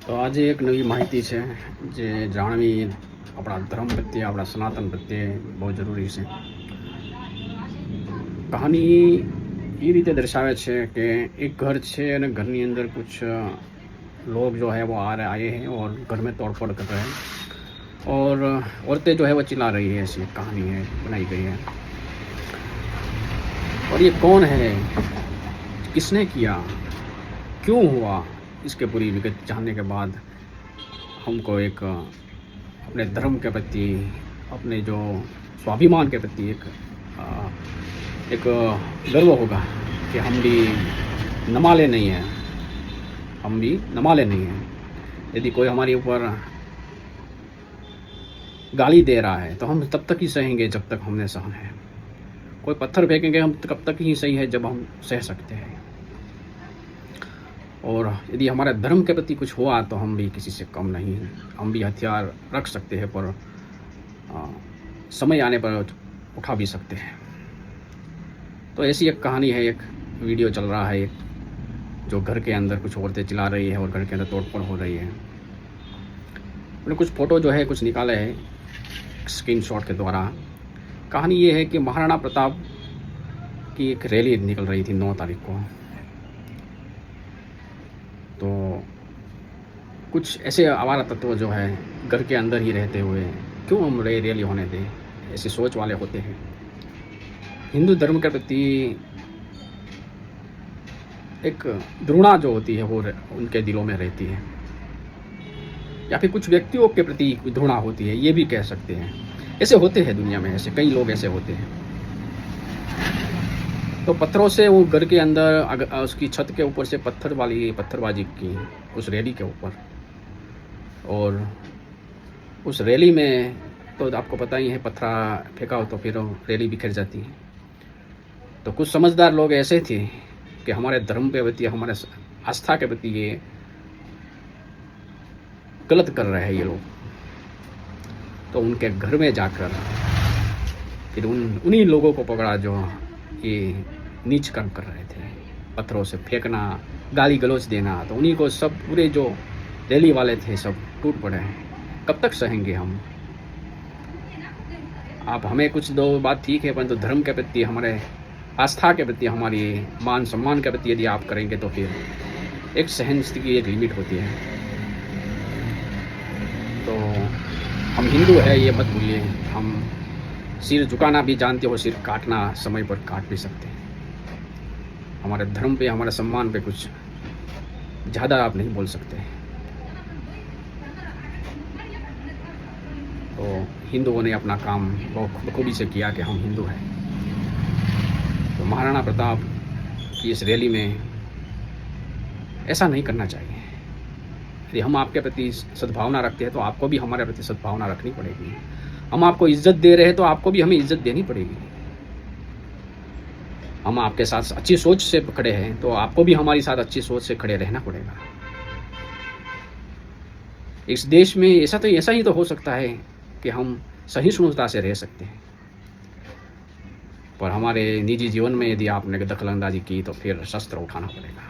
તો આજે એક નવી માહિતી છે જે જાણવી આપણા ધર્મ પ્રત્યે, આપણા સનાતન પ્રત્યે બહુ જરૂરી છે. કહાની ये रीते दर्शावे छे कि एक घर छे और घर ની અંદર कुछ लोग जो है वो आए हैं और घर में तोड़फोड़ कर रहे हैं और औरतें जो है वो चिल्ला रही है. ऐसी कहानी है, बनाई गई है. और ये कौन है, किसने किया, क्यों हुआ, इसके पूरी विगत जानने के बाद हमको एक अपने धर्म के प्रति, अपने जो स्वाभिमान के प्रति एक गर्व होगा कि हम भी नमाले नहीं हैं, हम भी नमाले नहीं हैं. यदि कोई हमारे ऊपर गाली दे रहा है तो हम तब तक ही सहेंगे जब तक हमने सहन है. कोई पत्थर फेंकेंगे हम तब तक ही सही है जब हम सह सकते हैं. और यदि हमारे धर्म के प्रति कुछ हुआ तो हम भी किसी से कम नहीं हैं. हम भी हथियार रख सकते हैं पर समय आने पर उठा भी सकते हैं. तो ऐसी एक कहानी है. एक वीडियो चल रहा है जो घर के अंदर कुछ औरतें चिल्ला रही है और घर के अंदर तोड़फोड़ हो रही है. मैंने कुछ फ़ोटो जो है कुछ निकाले हैं स्क्रीनशॉट के द्वारा. कहानी ये है कि महाराणा प्रताप की एक रैली निकल रही थी 9 तारीख को. तो कुछ ऐसे आवारा तत्व जो है घर के अंदर ही रहते हुए क्यों हम रैली होने दें, ऐसी सोच वाले होते हैं. हिंदू धर्म के प्रति एक घृणा जो होती है वो उनके दिलों में रहती है, या फिर कुछ व्यक्तियों के प्रति घृणा होती है, ये भी कह सकते हैं. ऐसे होते हैं दुनिया में, ऐसे कई लोग ऐसे होते हैं. तो पत्थरों से वो घर के अंदर उसकी छत के ऊपर से पत्थरबाजी की उस रैली के ऊपर. और उस रैली में तो आपको पता ही है पत्थर फेंका हो तो फिर रैली बिखर जाती है. तो कुछ समझदार लोग ऐसे थे कि हमारे धर्म के प्रति, हमारे आस्था के प्रति ये गलत कर रहे हैं ये लोग. तो उनके घर में जाकर फिर उन्हीं लोगों को पकड़ा जो ये नीच कर्म कर रहे थे, पत्थरों से फेंकना, गाली गलौज देना. तो उन्हीं को सब पूरे जो रैली वाले थे सब टूट पड़े हैं. कब तक सहेंगे हम? आप हमें कुछ दो बात ठीक है, परंतु धर्म के प्रति, हमारे आस्था के प्रति, हमारी मान सम्मान के प्रति यदि आप करेंगे तो फिर एक सहनशीलता की एक लिमिट होती है. तो हम हिंदू है ये मत भूलिए. हम सिर झुकाना भी जानते हो, सिर काटना समय पर काट भी सकते हैं. हमारे धर्म पे, हमारे सम्मान पे कुछ ज़्यादा आप नहीं बोल सकते. तो हिंदुओं ने अपना काम बहुत बखूबी से किया कि हम हिंदू हैं. तो महाराणा प्रताप की इस रैली में ऐसा नहीं करना चाहिए. यदि हम आपके प्रति सद्भावना रखते हैं तो आपको भी हमारे प्रति सद्भावना रखनी पड़ेगी. हम आपको इज्जत दे रहे हैं तो आपको भी हमें इज्जत देनी पड़ेगी. हम आपके साथ अच्छी सोच से खड़े हैं तो आपको भी हमारी साथ अच्छी सोच से खड़े रहना पड़ेगा. इस देश में ऐसा ही तो हो सकता है कि हम सहिष्णुता से रह सकते हैं. पर हमारे निजी जीवन में यदि आपने दखलंदाजी की तो फिर शस्त्र उठाना पड़ेगा,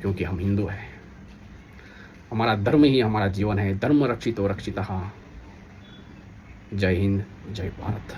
क्योंकि हम हिंदू हैं. हमारा धर्म ही हमारा जीवन है. धर्म रक्षितो रक्षितः. जय हिंद, जय भारत.